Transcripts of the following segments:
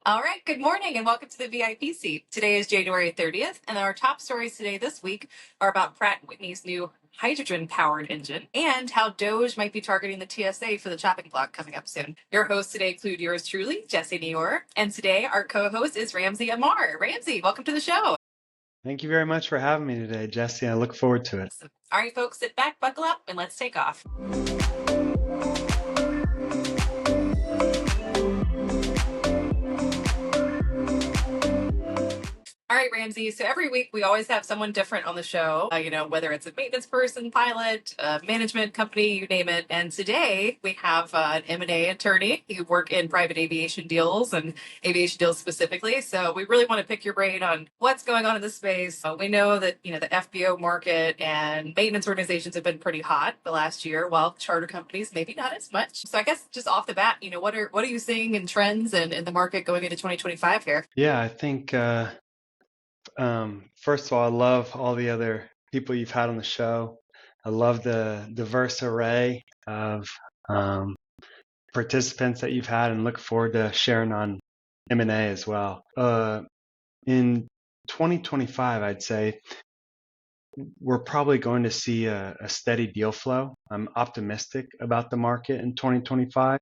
All right, good morning and welcome to the VIP seat. Today is January 30th, and our top stories today this week are about Pratt & Whitney's new hydrogen-powered engine and how Doge might be targeting the TSA for the chopping block coming up soon. Your hosts today include yours truly, Jessie Naor, and today our co-host is Ramsey Ammar. Ramsey, welcome to the show. Thank you very much for having me today, Jessie. I look forward to it. Awesome. All right, folks, sit back, buckle up, and let's take off. All right, Ramsey. So every week we always have someone different on the show, whether it's a maintenance person, pilot, management company, you name it. And today we have an M&A attorney. You work in private aviation deals and aviation deals specifically. So we really want to pick your brain on what's going on in this space. We know that, the FBO market and maintenance organizations have been pretty hot the last year, while charter companies maybe not as much. So I guess just off the bat, what are you seeing in trends and in the market going into 2025 here? Yeah, I think first of all, I love all the other people you've had on the show. I love the diverse array of participants that you've had, and look forward to sharing on M&A as well. In 2025, I'd say we're probably going to see a steady deal flow. I'm optimistic about the market in 2025.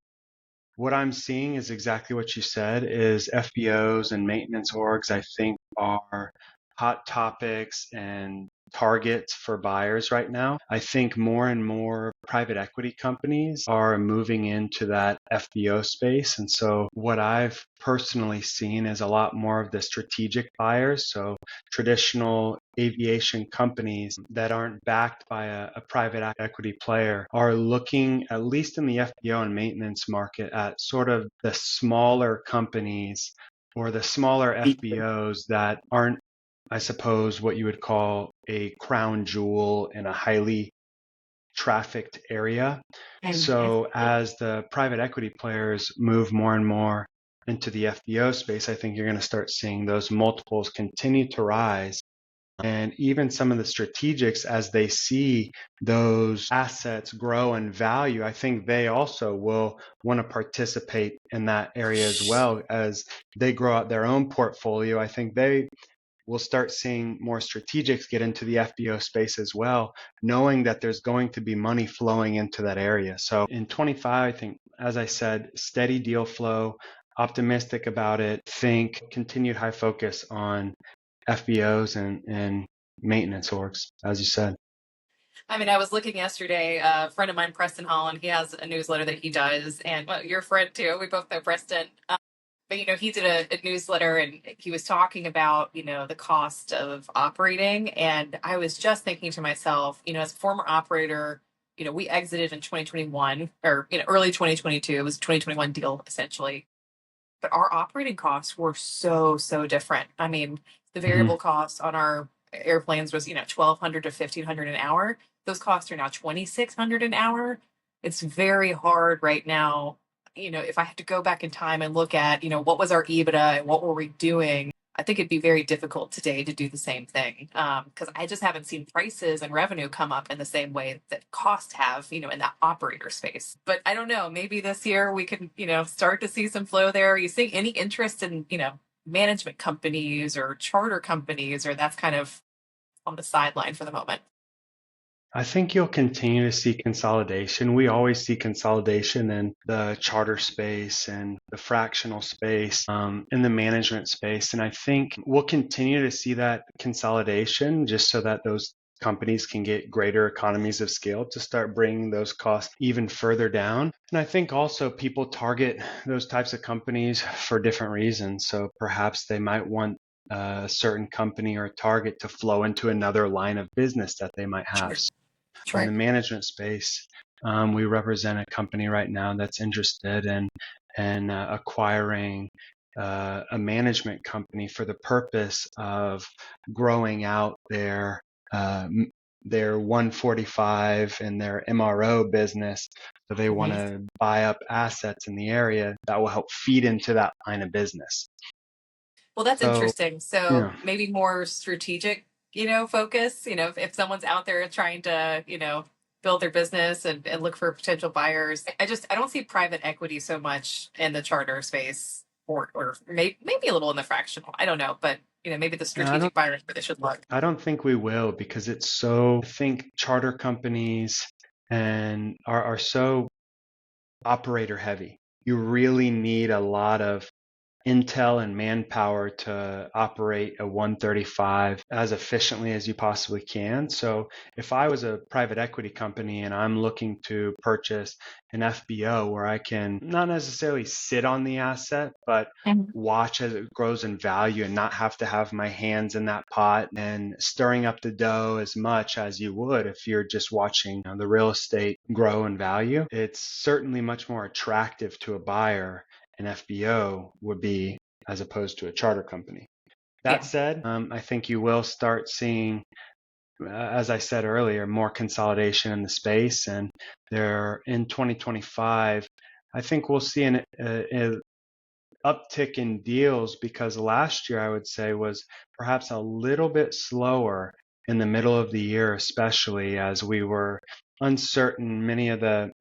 What I'm seeing is exactly what you said, is FBOs and maintenance orgs, I think, are hot topics and targets for buyers right now. I think more and more private equity companies are moving into that FBO space. And so what I've personally seen is a lot more of the strategic buyers. So traditional aviation companies that aren't backed by a private equity player are looking, at least in the FBO and maintenance market, at sort of the smaller companies or the smaller FBOs that aren't, I suppose, what you would call a crown jewel in a highly trafficked area. So as the private equity players move more and more into the FBO space, I think you're going to start seeing those multiples continue to rise. And even some of the strategics, as they see those assets grow in value, I think they also will want to participate in that area as well. As they grow out their own portfolio, I think they will start seeing more strategics get into the FBO space as well, knowing that there's going to be money flowing into that area. So in 25, I think, as I said, steady deal flow, optimistic about it, think continued high focus on FBOs and maintenance orgs, as you said. I mean, I was looking yesterday, a friend of mine, Preston Holland, he has a newsletter that he does, and well, your friend too, we both know Preston. But, he did a newsletter and he was talking about, the cost of operating. And I was just thinking to myself, as a former operator, we exited in 2021 or, early 2022. It was a 2021 deal, essentially. But our operating costs were so different. I mean, the variable costs on our airplanes was, 1,200 to 1,500 an hour. Those costs are now 2,600 an hour. It's very hard right now. If I had to go back in time and look at, what was our EBITDA and what were we doing, I think it'd be very difficult today to do the same thing. Because I just haven't seen prices and revenue come up in the same way that costs have, in that operator space. But I don't know, maybe this year we can, start to see some flow there. Are you seeing any interest in, management companies or charter companies, or that's kind of on the sideline for the moment? I think you'll continue to see consolidation. We always see consolidation in the charter space and the fractional space, in the management space. And I think we'll continue to see that consolidation just so that those companies can get greater economies of scale to start bringing those costs even further down. And I think also people target those types of companies for different reasons. So perhaps they might want a certain company or target to flow into another line of business that they might have. Sure. In the management space, we represent a company right now that's interested in acquiring a management company for the purpose of growing out their 145 and their MRO business. So they want to buy up assets in the area that will help feed into that line of business. Well, that's interesting. So maybe more strategic, focus, if someone's out there trying to, build their business and look for potential buyers. I don't see private equity so much in the charter space. or maybe a little in the fractional. I don't know, but maybe the I don't strategic buyers where they should look. I don't think we will because it's so I think charter companies and are so operator heavy. You really need a lot of intel and manpower to operate a 135 as efficiently as you possibly can. So if I was a private equity company and I'm looking to purchase an FBO where I can not necessarily sit on the asset, but Mhm. watch as it grows in value and not have to have my hands in that pot and stirring up the dough as much as you would if you're just watching the real estate grow in value, it's certainly much more attractive to a buyer an FBO would be as opposed to a charter company. That Yeah. said, I think you will start seeing, as I said earlier, more consolidation in the space. And there in 2025, I think we'll see an uptick in deals because last year I would say was perhaps a little bit slower in the middle of the year, especially as we were uncertain. Many of the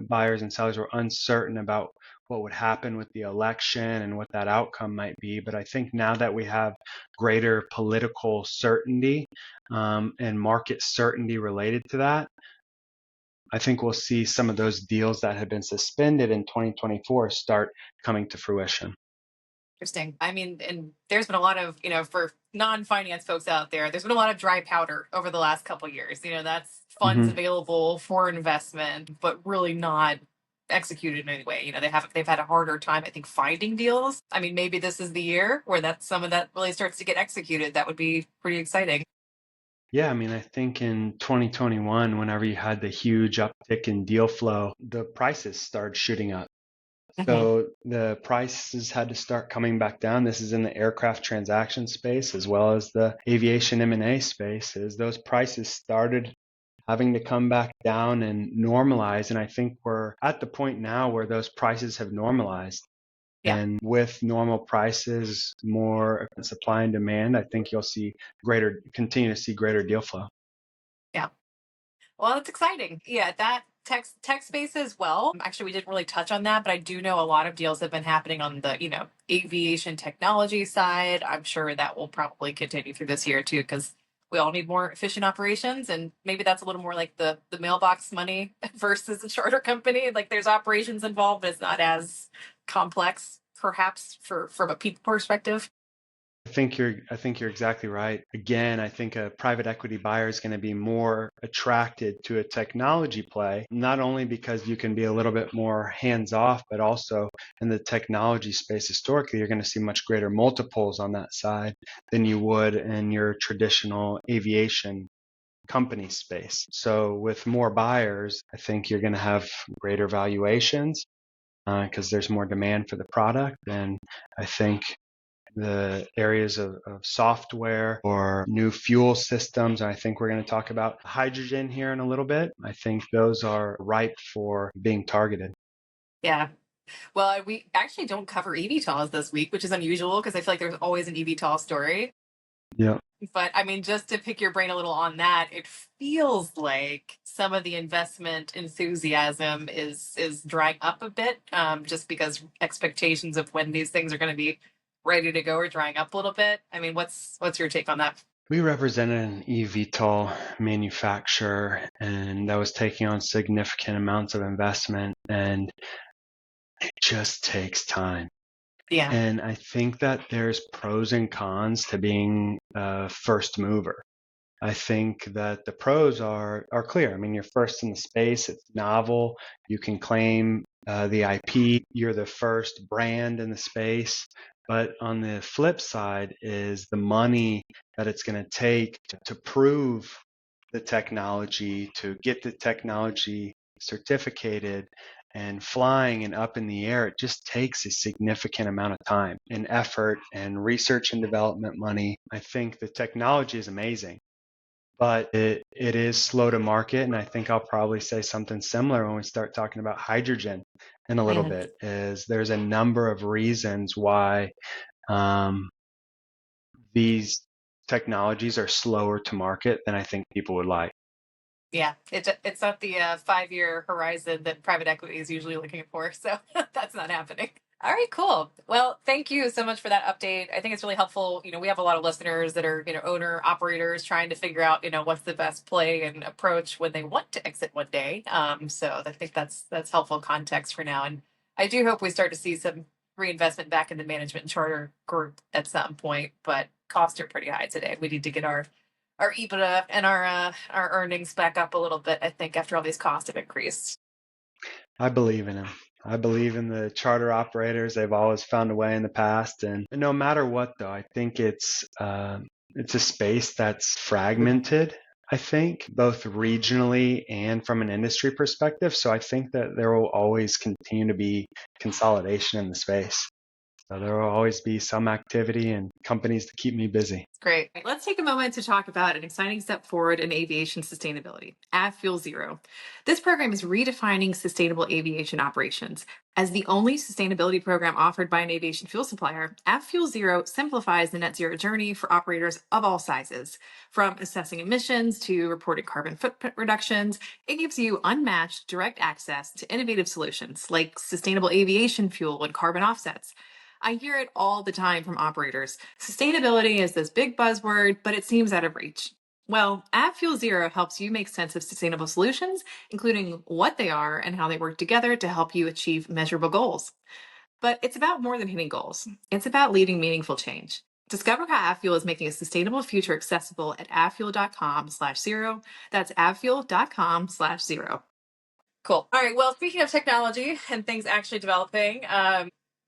buyers and sellers were uncertain about what would happen with the election and what that outcome might be. But I think now that we have greater political certainty and market certainty related to that, I think we'll see some of those deals that had been suspended in 2024 start coming to fruition. Interesting. I mean, and there's been a lot of, for non-finance folks out there, there's been a lot of dry powder over the last couple of years. That's funds Mm-hmm. available for investment, but really not executed in any way. They've had a harder time, I think, finding deals. I mean, maybe this is the year where some of that really starts to get executed. That would be pretty exciting. Yeah, I mean, I think in 2021, whenever you had the huge uptick in deal flow, the prices started shooting up. Hmm. So the prices had to start coming back down. This is in the aircraft transaction space as well as the aviation M&A space. As those prices started having to come back down and normalize. And I think we're at the point now where those prices have normalized. Yeah. And with normal prices, more supply and demand, I think you'll continue to see greater deal flow. Yeah. Well, it's exciting. Yeah, that tech space as well. Actually, we didn't really touch on that, but I do know a lot of deals have been happening on the, aviation technology side. I'm sure that will probably continue through this year too, because we all need more efficient operations. And maybe that's a little more like the mailbox money versus a charter company. Like there's operations involved, but it's not as complex, perhaps, from a people perspective. I think you're exactly right. Again, I think a private equity buyer is going to be more attracted to a technology play, not only because you can be a little bit more hands off, but also in the technology space historically, you're going to see much greater multiples on that side than you would in your traditional aviation company space. So with more buyers, I think you're going to have greater valuations because there's more demand for the product. And I think the areas of software or new fuel systems. I think we're going to talk about hydrogen here in a little bit. I think those are ripe for being targeted. Yeah. Well, we actually don't cover eVTOLs this week, which is unusual because I feel like there's always an eVTOL story. Yeah. But I mean, just to pick your brain a little on that, it feels like some of the investment enthusiasm is drying up a bit, just because expectations of when these things are going to be ready to go are drying up a little bit. I mean, what's your take on that? We represented an eVTOL manufacturer and that was taking on significant amounts of investment and it just takes time. Yeah. And I think that there's pros and cons to being a first mover. I think that the pros are clear. I mean, you're first in the space. It's novel. You can claim the IP. You're the first brand in the space. But on the flip side is the money that it's going to take to prove the technology, to get the technology certificated and flying and up in the air. It just takes a significant amount of time and effort and research and development money. I think the technology is amazing but it is slow to market. And I think I'll probably say something similar when we start talking about hydrogen in a little Mhm. bit, is there's a number of reasons why um, these technologies are slower to market than I think people would like. Yeah, it's not the 5-year horizon that private equity is usually looking for, so that's not happening. All right, cool. Well, thank you so much for that update. I think it's really helpful. We have a lot of listeners that are, owner operators trying to figure out, what's the best play and approach when they want to exit one day. So I think that's helpful context for now. And I do hope we start to see some reinvestment back in the management and charter group at some point, but costs are pretty high today. We need to get our EBITDA and our earnings back up a little bit, I think, after all these costs have increased. I believe in them. I believe in the charter operators. They've always found a way in the past, and no matter what, though, I think it's a space that's fragmented. I think both regionally and from an industry perspective. So I think that there will always continue to be consolidation in the space. So there will always be some activity and companies to keep me busy. Great. Let's take a moment to talk about an exciting step forward in aviation sustainability, Fuel Zero. This program is redefining sustainable aviation operations. As the only sustainability program offered by an aviation fuel supplier, Fuel Zero simplifies the net zero journey for operators of all sizes. From assessing emissions to reporting carbon footprint reductions, it gives you unmatched direct access to innovative solutions like sustainable aviation fuel and carbon offsets. I hear it all the time from operators. Sustainability is this big buzzword, but it seems out of reach. Well, Fuel Zero helps you make sense of sustainable solutions, including what they are and how they work together to help you achieve measurable goals. But it's about more than hitting goals. It's about leading meaningful change. Discover how Avfuel is making a sustainable future accessible at avfuel.com/zero. That's avfuel.com/zero. Cool. All right. Well, speaking of technology and things actually developing,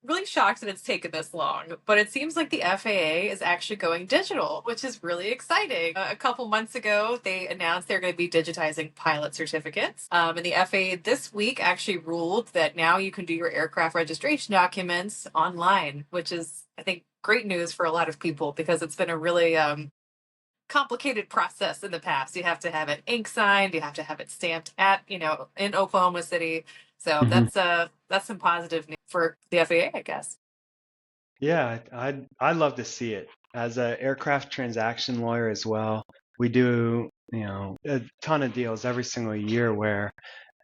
really shocked that it's taken this long, but it seems like the FAA is actually going digital, which is really exciting. A couple months ago, they announced they're going to be digitizing pilot certificates. And the FAA this week actually ruled that now you can do your aircraft registration documents online, which is, I think, great news for a lot of people because it's been a really complicated process in the past. You have to have it ink signed, you have to have it stamped at, in Oklahoma City. So Hmm. that's some positive news for the FAA, I guess. Yeah, I'd love to see it. As an aircraft transaction lawyer as well, we do, a ton of deals every single year where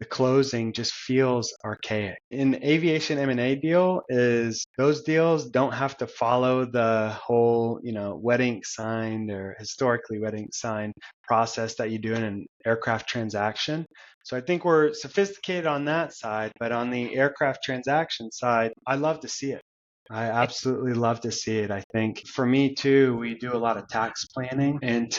the closing just feels archaic. An aviation M&A deal is those deals don't have to follow the whole, wet ink signed or historically wet ink signed process that you do in an aircraft transaction. So I think we're sophisticated on that side, but on the aircraft transaction side, I love to see it. I absolutely love to see it. I think for me too, we do a lot of tax planning and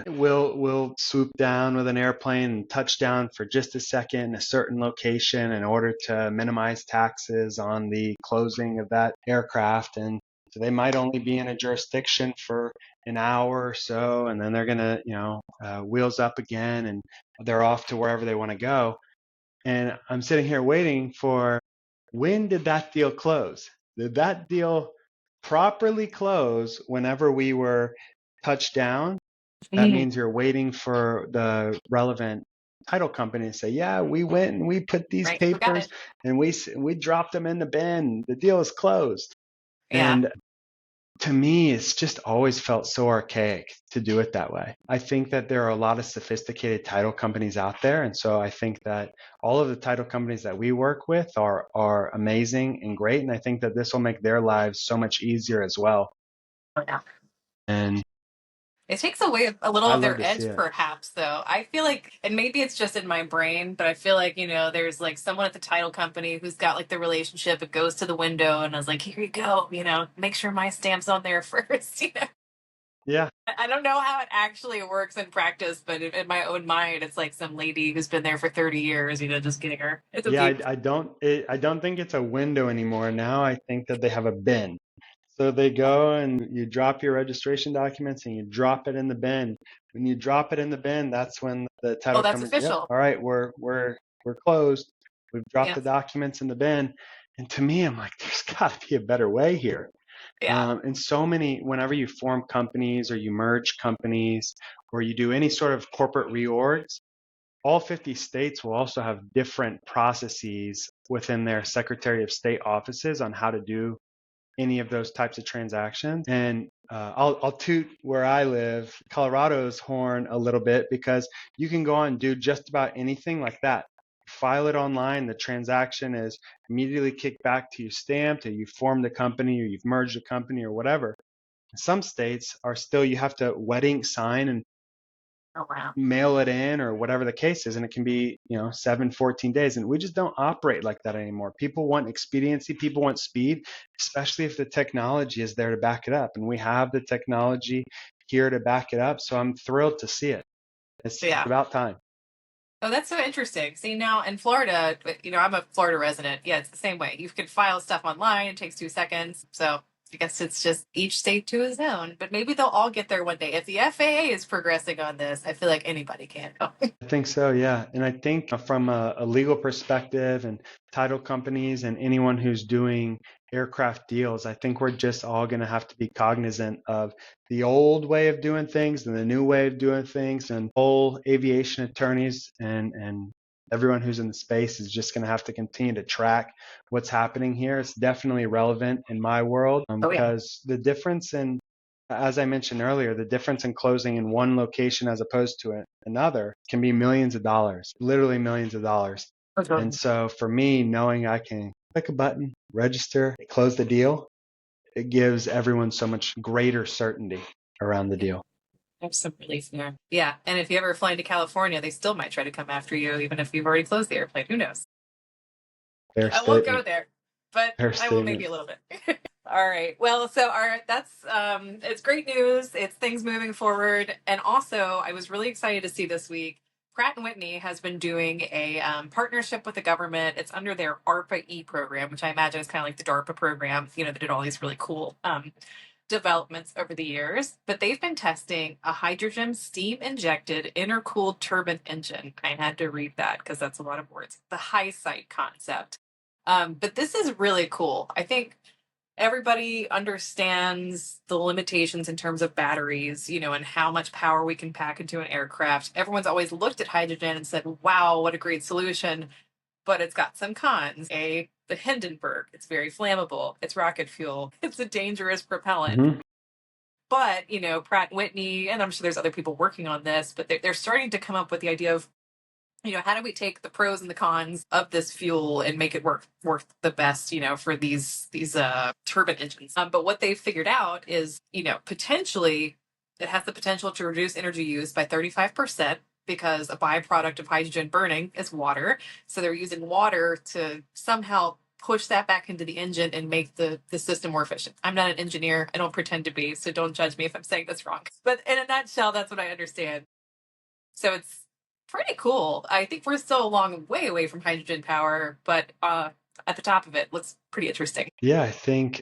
we'll swoop down with an airplane and touch down for just a second in a certain location in order to minimize taxes on the closing of that aircraft. And so they might only be in a jurisdiction for an hour or so, and then they're gonna, wheels up again and they're off to wherever they want to go. And I'm sitting here waiting for when did that deal close? Did that deal properly close whenever we were touched down? That Mhm. means you're waiting for the relevant title company to say, yeah, we went and we put these Right. We got papers it. and we dropped them in the bin. The deal is closed. Yeah. And to me, it's just always felt so archaic to do it that way. I think that there are a lot of sophisticated title companies out there. And so I think that all of the title companies that we work with are amazing and great. And I think that this will make their lives so much easier as well. Oh, yeah. And It takes away a little I of love their to see edge, it. perhaps, though. I feel like, and maybe it's just in my brain, but I feel like, there's like someone at the title company who's got like the relationship. It goes to the window and I was like, here you go, make sure my stamp's on there first. Yeah. I don't know how it actually works in practice, but in my own mind, it's like some lady who's been there for 30 years, just getting her. It's a Yeah, beep. I don't think it's a window anymore. Now I think that they have a bin. So they go and you drop your registration documents and you drop it in the bin. When you drop it in the bin, that's when the Oh, title that's company, yep, official. all right, we're closed. We've dropped Yeah. the documents in the bin. And to me, I'm like, there's got to be a better way here. Yeah. And so many, whenever you form companies or you merge companies or you do any sort of corporate reorgs, all 50 states will also have different processes within their Secretary of State offices on how to do any of those types of transactions. And I'll toot where I live, Colorado's horn a little bit because you can go on and do just about anything like that file it online. The transaction is immediately kicked back to you stamped, or you formed a company, or you've merged a company, or whatever. Some states are still, you have to wet ink sign and Oh, wow. mail it in, or whatever the case is, and it can be 14 days, and we just don't operate like that anymore. People want expediency, people want speed, especially if the technology is there to back it up, and we have the technology here to back it up. So I'm thrilled to see it. It's Yeah. about time. Oh, that's so interesting. See, now in Florida, I'm a Florida resident. Yeah, it's the same way. You can file stuff online. It takes 2 seconds. So I guess it's just each state to his own. But maybe they'll all get there one day. If the FAA is progressing on this, I feel like anybody can. I think so, yeah. And I think from a legal perspective, and title companies and anyone who's doing aircraft deals, I think we're just all going to have to be cognizant of the old way of doing things and the new way of doing things. And whole aviation attorneys and everyone who's in the space is just going to have to continue to track what's happening here. It's definitely relevant in my world, Oh, yeah. because the difference in, as I mentioned earlier, the difference in closing in one location as opposed to another can be millions of dollars, literally millions of dollars. Okay. And so for me, knowing I can click a button, register, close the deal, it gives everyone so much greater certainty around the deal. Have some relief there. Yeah. And if you ever fly to California, they still might try to come after you, even if you've already closed the airplane. Who knows? Fair I won't go statement. there, but Fair I will statement. maybe a little bit. All right. Well, so that's it's great news. It's things moving forward, and also I was really excited to see this week. Pratt and Whitney has been doing a partnership with the government. It's under their ARPA-E program, which I imagine is kind of like the DARPA program. That did all these really cool developments over the years. But they've been testing a hydrogen steam-injected intercooled turbine engine. I had to read that because that's a lot of words. The high site concept. But this is really cool. I think everybody understands the limitations in terms of batteries, and how much power we can pack into an aircraft. Everyone's always looked at hydrogen and said, wow, what a great solution. But it's got some cons. The Hindenburg, it's very flammable. It's rocket fuel. It's a dangerous propellant. Mm-hmm. But, Pratt and Whitney, and I'm sure there's other people working on this, but they're starting to come up with the idea of how do we take the pros and the cons of this fuel and make it work the best, for these turbine engines. But what they've figured out is, potentially it has the potential to reduce energy use by 35%, because a byproduct of hydrogen burning is water. So they're using water to somehow push that back into the engine and make the system more efficient. I'm not an engineer. I don't pretend to be, so don't judge me if I'm saying this wrong. But in a nutshell, that's what I understand. So it's pretty cool. I think we're still a long way away from hydrogen power, but at the top of it looks pretty interesting. Yeah, I think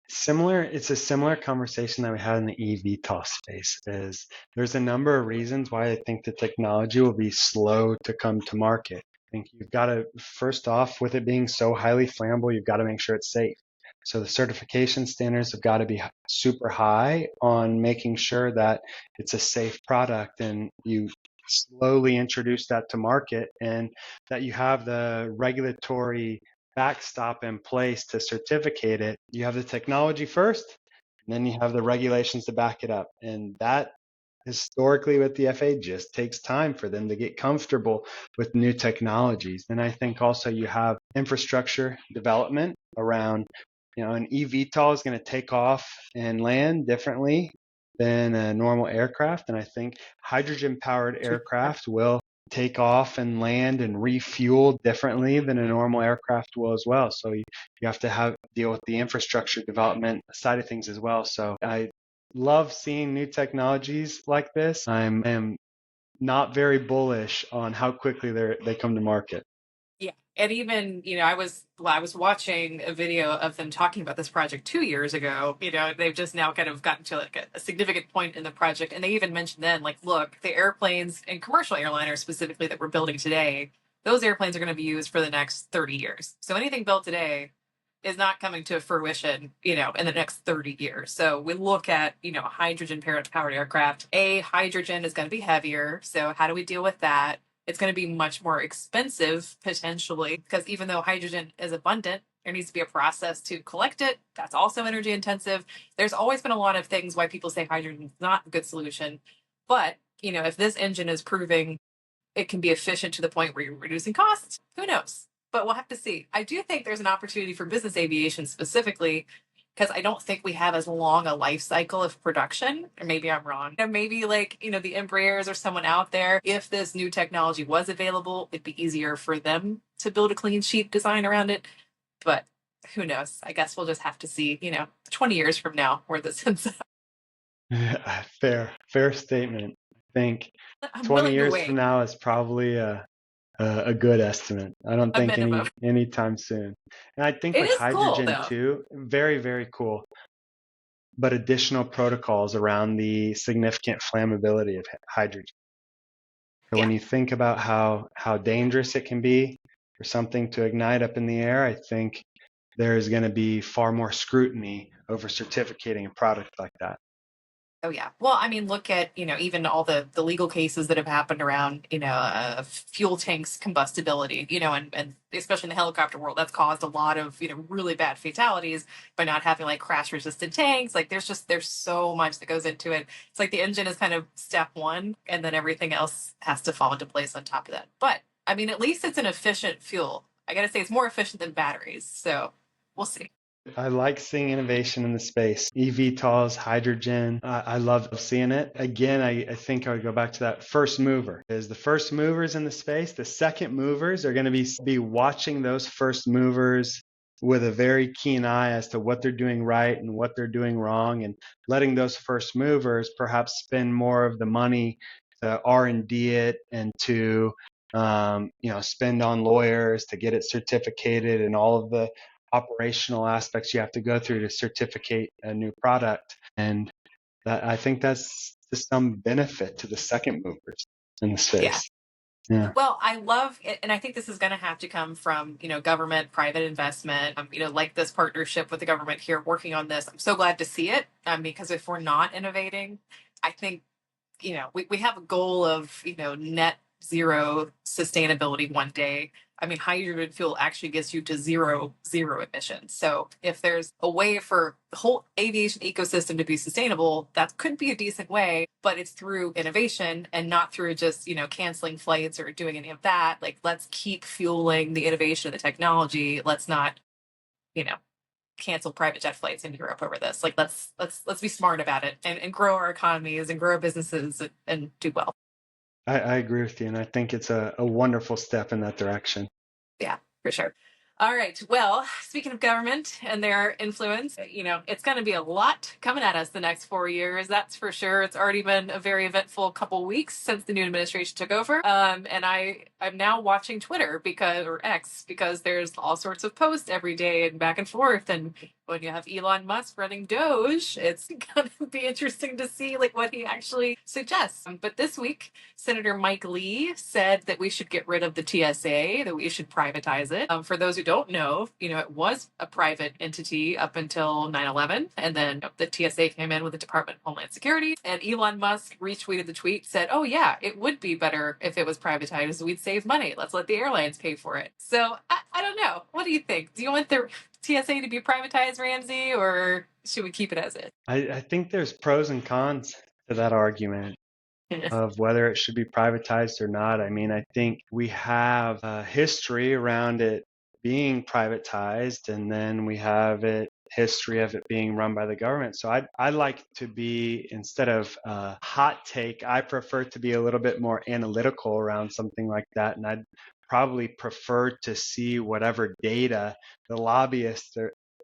it's a similar conversation that we had in the eVTOL space. Is there's a number of reasons why I think the technology will be slow to come to market. I think you've got to, first off, with it being so highly flammable, you've got to make sure it's safe. So the certification standards have got to be super high on making sure that it's a safe product, and you slowly introduce that to market, and that you have the regulatory backstop in place to certificate it. You have the technology first, and then you have the regulations to back it up. And that historically with the FAA just takes time for them to get comfortable with new technologies. And I think also you have infrastructure development around, an eVTOL is going to take off and land differently than a normal aircraft. And I think hydrogen powered aircraft will take off and land and refuel differently than a normal aircraft will as well. So you have to deal with the infrastructure development side of things as well. So I love seeing new technologies like this. I am not very bullish on how quickly they come to market. Yeah. And even, I was watching a video of them talking about this project 2 years ago. They've just now kind of gotten to like a significant point in the project. And they even mentioned then, like, look, the airplanes and commercial airliners specifically that we're building today, those airplanes are going to be used for the next 30 years. So anything built today is not coming to fruition, in the next 30 years. So we look at, hydrogen powered aircraft. Hydrogen is going to be heavier. So how do we deal with that? It's going to be much more expensive potentially, because even though hydrogen is abundant, there needs to be a process to collect it. That's also energy intensive. There's always been a lot of things why people say hydrogen is not a good solution. But, if this engine is proving it can be efficient to the point where you're reducing costs. Who knows? But we'll have to see. I do think there's an opportunity for business aviation specifically because I don't think we have as long a life cycle of production. Or maybe I'm wrong. Maybe like, the Embraers or someone out there, if this new technology was available, it'd be easier for them to build a clean sheet design around it. But who knows? I guess we'll just have to see, 20 years from now where this ends up. Fair statement. I think I'm 20 willing to years from wait now is probably a good estimate. I don't a think minimum. anytime soon. And I think It with is cool hydrogen though. too, very, very cool. But additional protocols around the significant flammability of hydrogen. So Yeah. when you think about how dangerous it can be for something to ignite up in the air, I think there's going to be far more scrutiny over certificating a product like that. Oh yeah. Well, I mean, look at, even all the legal cases that have happened around, fuel tanks combustibility, and especially in the helicopter world, that's caused a lot of, really bad fatalities by not having like crash resistant tanks. Like there's so much that goes into it. It's like the engine is kind of step one and then everything else has to fall into place on top of that. But I mean, at least it's an efficient fuel. I gotta say it's more efficient than batteries. So we'll see. I like seeing innovation in the space. eVTOLs, hydrogen. I love seeing it. Again, I think I would go back to that first mover. Is the first movers in the space, the second movers are going to be watching those first movers with a very keen eye as to what they're doing right and what they're doing wrong, and letting those first movers perhaps spend more of the money to R&D it and to spend on lawyers to get it certificated and all of the operational aspects you have to go through to certificate a new product. And I think that's to some benefit to the second movers in the Yeah. space. Yeah. Well, I love it, and I think this is going to have to come from, government, private investment, like this partnership with the government here working on this. I'm so glad to see it, because if we're not innovating, I think, we have a goal of, net zero sustainability one day. I mean, hydrogen fuel actually gets you to zero emissions. So if there's a way for the whole aviation ecosystem to be sustainable, that could be a decent way, but it's through innovation and not through just, canceling flights or doing any of that. Like, let's keep fueling the innovation of the technology. Let's not, you know, cancel private jet flights in Europe over this. Like, let's be smart about it and grow our economies and grow our businesses and do well. I agree with you, and I think it's a wonderful step in that direction. Yeah, for sure. All right. Well, speaking of government and their influence, it's going to be a lot coming at us the next 4 years. That's for sure. It's already been a very eventful couple weeks since the new administration took over. And I'm now watching Twitter or X because there's all sorts of posts every day and back and forth. And when you have Elon Musk running Doge, it's going to be interesting to see like what he actually suggests. But this week, Senator Mike Lee said that we should get rid of the TSA, that we should privatize it. For those who don't know, it was a private entity up until 9/11, and then the TSA came in with the Department of Homeland Security, and Elon Musk retweeted the tweet, said, "Oh yeah, it would be better if it was privatized. We'd save money. Let's let the airlines pay for it." So I don't know. What do you think? Do you want the TSA to be privatized, Ramsey, or should we keep it as is? I think there's pros and cons to that argument of whether it should be privatized or not. I mean, I think we have a history around it being privatized, and then we have history of it being run by the government. So I like to be, instead of a hot take, I prefer to be a little bit more analytical around something like that, and I'd probably prefer to see whatever data the lobbyists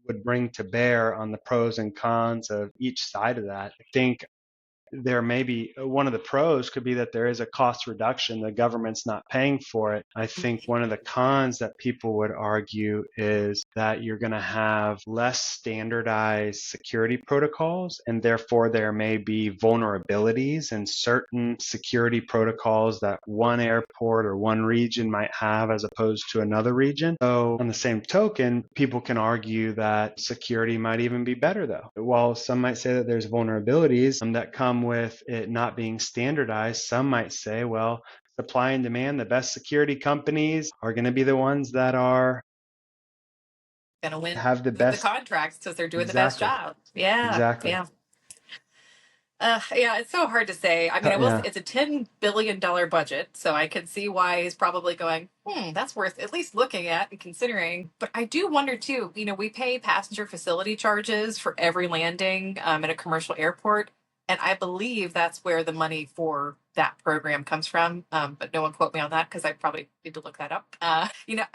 would bring to bear on the pros and cons of each side of that. I think there may be one of the pros could be that there is a cost reduction. The government's not paying for it. I think one of the cons that people would argue is that you're going to have less standardized security protocols, and therefore there may be vulnerabilities in certain security protocols that one airport or one region might have as opposed to another region. So on the same token, people can argue that security might even be better though. While some might say that there's vulnerabilities that come with it not being standardized, some might say, well, supply and demand, the best security companies are going to be the ones that are Gonna win have the the best. contracts because they're doing the best Exactly. job. Yeah, Exactly. yeah. Yeah, it's so hard to say. I mean, I will say Yeah. it's a $10 billion budget, so I could see why he's probably going, that's worth at least looking at and considering. But I do wonder too, we pay passenger facility charges for every landing at a commercial airport. And I believe that's where the money for that program comes from. But no one quote me on that because I probably need to look that up.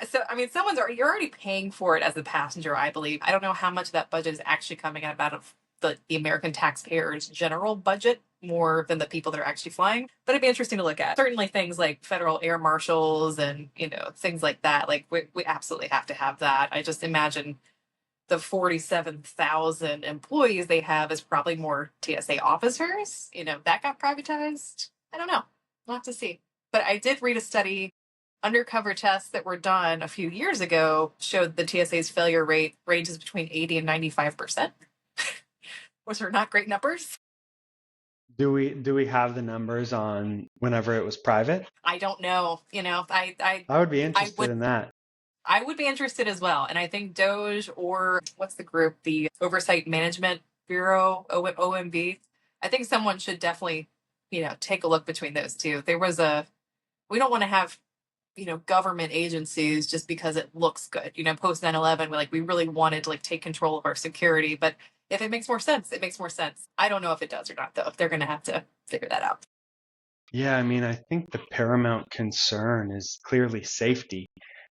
So I mean, you're already paying for it as a passenger, I believe. I don't know how much that budget is actually coming out of the American taxpayers' general budget more than the people that are actually flying. But it'd be interesting to look at. Certainly things like federal air marshals and, things like that. Like we absolutely have to have that. I just imagine the 47,000 employees they have is probably more TSA officers. That got privatized. I don't know. We'll have to see. But I did read a study. Undercover tests that were done a few years ago showed the TSA's failure rate ranges between 80 and 95%, which are not great numbers. Do we have the numbers on whenever it was private? I don't know. I would be I interested would in that. I would be interested as well. And I think Doge, or what's the group, the Oversight Management Bureau, OMB. I think someone should definitely, take a look between those two. We don't want to have, government agencies just because it looks good. Post 9/11, we really wanted to take control of our security. But if it makes more sense, it makes more sense. I don't know if it does or not, though. They're going to have to figure that out. Yeah, I mean, I think the paramount concern is clearly safety.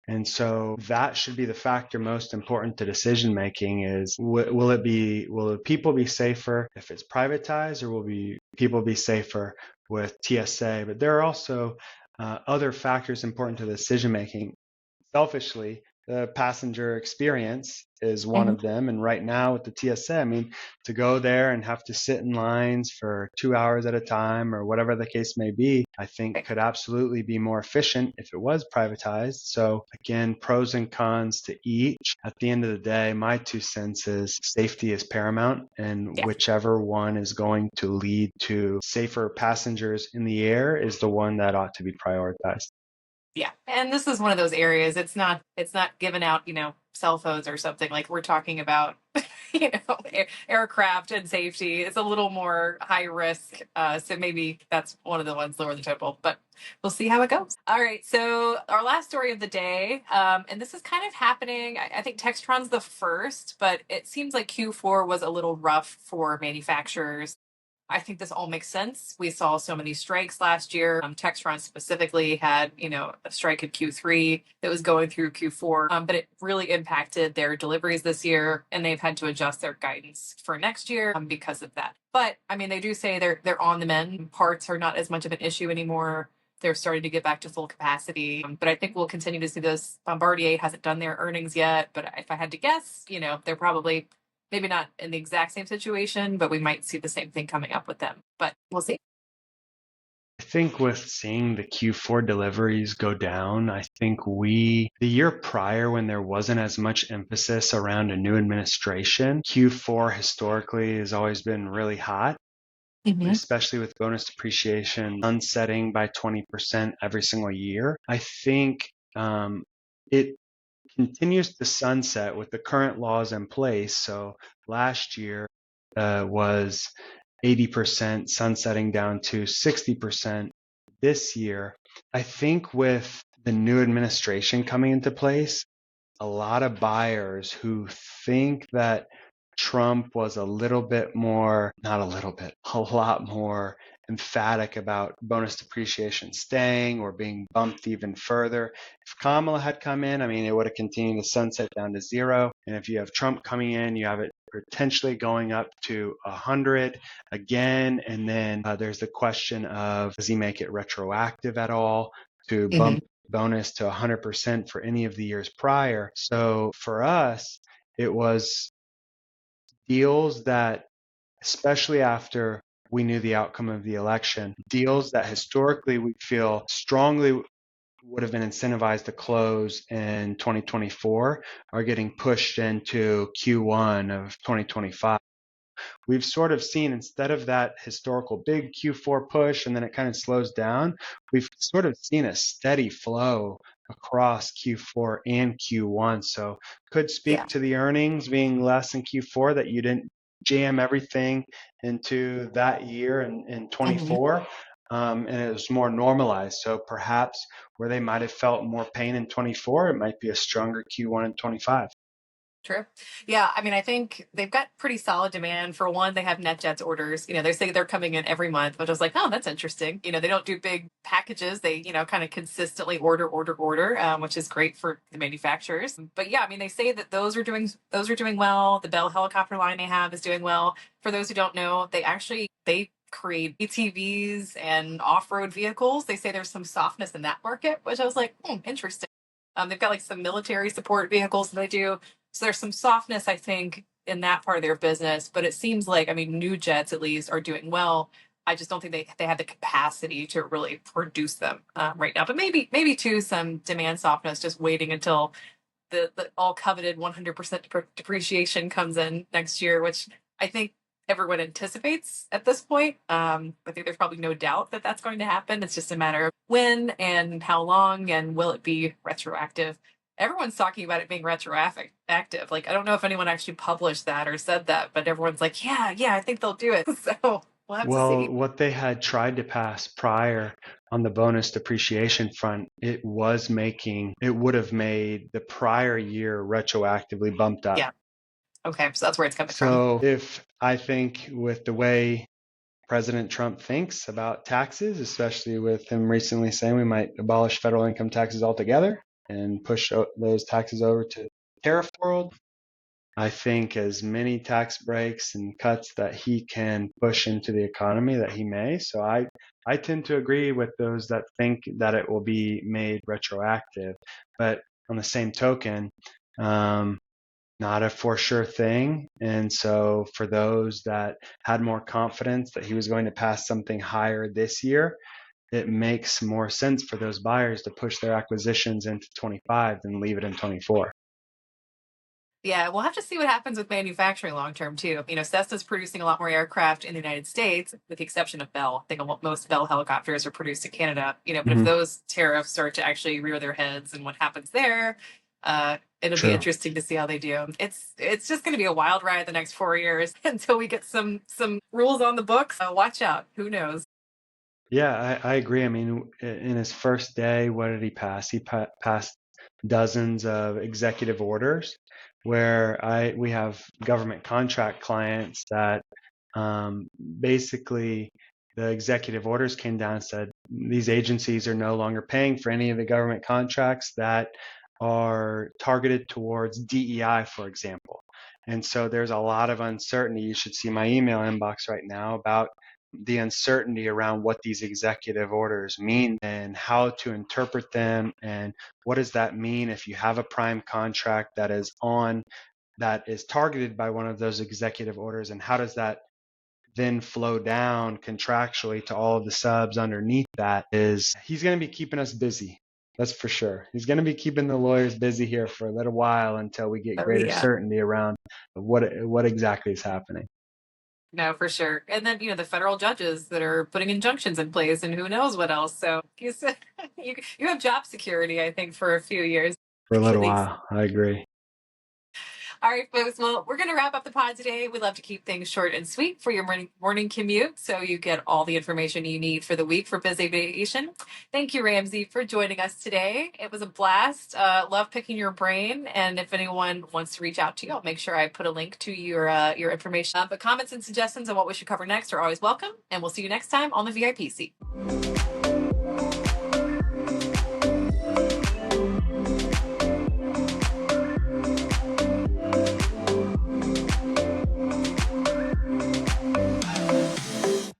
And so that should be the factor most important to decision making is will people be safer if it's privatized, or will people be safer with TSA? But there are also other factors important to decision making. Selfishly, the passenger experience is one Mhm. of them. And right now with the TSA, I mean, to go there and have to sit in lines for 2 hours at a time or whatever the case may be, I think could absolutely be more efficient if it was privatized. So again, pros and cons to each. At the end of the day, my 2 cents is safety is paramount, and Yeah. whichever one is going to lead to safer passengers in the air is the one that ought to be prioritized. Yeah. And this is one of those areas. It's not giving out, cell phones or something. Like we're talking about, aircraft and safety. It's a little more high risk. So maybe that's one of the ones lower the total, but we'll see how it goes. All right. So our last story of the day, and this is kind of happening. I think Textron's the first, but it seems like Q4 was a little rough for manufacturers. I think this all makes sense. We saw so many strikes last year. Textron specifically had, a strike in Q3 that was going through Q4, but it really impacted their deliveries this year, and they've had to adjust their guidance for next year because of that. But I mean, they do say they're on the mend. Parts are not as much of an issue anymore. They're starting to get back to full capacity, but I think we'll continue to see those. Bombardier hasn't done their earnings yet, but if I had to guess, they're probably maybe not in the exact same situation, but we might see the same thing coming up with them. But we'll see. I think with seeing the Q4 deliveries go down, I think the year prior when there wasn't as much emphasis around a new administration, Q4 historically has always been really hot, Mm-hmm. especially with bonus depreciation sunsetting by 20% every single year. I think it continues to sunset with the current laws in place. So last year was 80% sunsetting down to 60% this year. I think with the new administration coming into place, a lot of buyers who think that Trump was a little bit more, not a little bit, a lot more emphatic about bonus depreciation staying or being bumped even further. If Kamala had come in, I mean, it would have continued to sunset down to zero. And if you have Trump coming in, you have it potentially going up to 100 again. And then there's the question of, does he make it retroactive at all to Mm-hmm. bump bonus to 100% for any of the years prior? So for us, it was deals that, especially after we knew the outcome of the election, deals that historically we feel strongly would have been incentivized to close in 2024 are getting pushed into Q1 of 2025. We've sort of seen, instead of that historical big Q4 push and then it kind of slows down, we've sort of seen a steady flow across Q4 and Q1. So could Yeah. speak to the earnings being less in Q4 that you didn't jam everything into that year in Mhm. 24. And it was more normalized. So perhaps where they might have felt more pain in 24, it might be a stronger Q1 in 25. True. Yeah, I mean, I think they've got pretty solid demand. For one, they have NetJets orders. They say they're coming in every month, which I was like, oh, that's interesting. They don't do big packages. They, kind of consistently order, which is great for the manufacturers. But yeah, I mean, they say that those are doing well. The Bell helicopter line they have is doing well. For those who don't know, they create ATVs and off-road vehicles. They say there's some softness in that market, which I was like, interesting. They've got like some military support vehicles that they do. So there's some softness, I think, in that part of their business. But it seems like, I mean, new jets at least are doing well. I just don't think they have the capacity to really produce them right now. But maybe too some demand softness, just waiting until the all coveted 100% depreciation comes in next year, which I think everyone anticipates at this point. I think there's probably no doubt that that's going to happen. It's just a matter of when and how long, and will it be retroactive. Everyone's talking about it being retroactive. Like, I don't know if anyone actually published that or said that, but everyone's like, yeah, I think they'll do it. So we'll have to see. Well, what they had tried to pass prior on the bonus depreciation front, it would have made the prior year retroactively bumped up. Yeah. Okay. So that's where it's coming from. So if I think with the way President Trump thinks about taxes, especially with him recently saying we might abolish federal income taxes altogether and push those taxes over to the tariff world, I think as many tax breaks and cuts that he can push into the economy that he may. So I tend to agree with those that think that it will be made retroactive. But on the same token, not a for sure thing. And so for those that had more confidence that he was going to pass something higher this year, it makes more sense for those buyers to push their acquisitions into 25 than leave it in 24. Yeah, we'll have to see what happens with manufacturing long term too. Cessna's producing a lot more aircraft in the United States, with the exception of Bell. I think most Bell helicopters are produced in Canada. But if Mm-hmm. those tariffs start to actually rear their heads, and what happens there, it'll be True. interesting to see how they do. It's just going to be a wild ride the next 4 years until we get some rules on the books. Watch out. Who knows? Yeah, I agree. I mean, in his first day, what did he pass? He passed dozens of executive orders where we have government contract clients that basically the executive orders came down and said these agencies are no longer paying for any of the government contracts that are targeted towards DEI, for example. And so there's a lot of uncertainty. You should see my email inbox right now about the uncertainty around what these executive orders mean and how to interpret them, and what does that mean if you have a prime contract that is targeted by one of those executive orders, and how does that then flow down contractually to all of the subs underneath that. Is he's going to be keeping us busy. That's for sure. He's going to be keeping the lawyers busy here for a little while until we get Oh greater yeah. certainty around what exactly is happening. No, for sure. And then, the federal judges that are putting injunctions in place, and who knows what else. So you have job security, I think, for a few years For a at little least. while, I agree. All right, folks. Well, we're going to wrap up the pod today. We love to keep things short and sweet for your morning commute, so you get all the information you need for the week for Biz Aviation. Thank you, Ramsey, for joining us today. It was a blast. Love picking your brain. And if anyone wants to reach out to you, I'll make sure I put a link to your information. But comments and suggestions on what we should cover next are always welcome. And we'll see you next time on the VIP seat.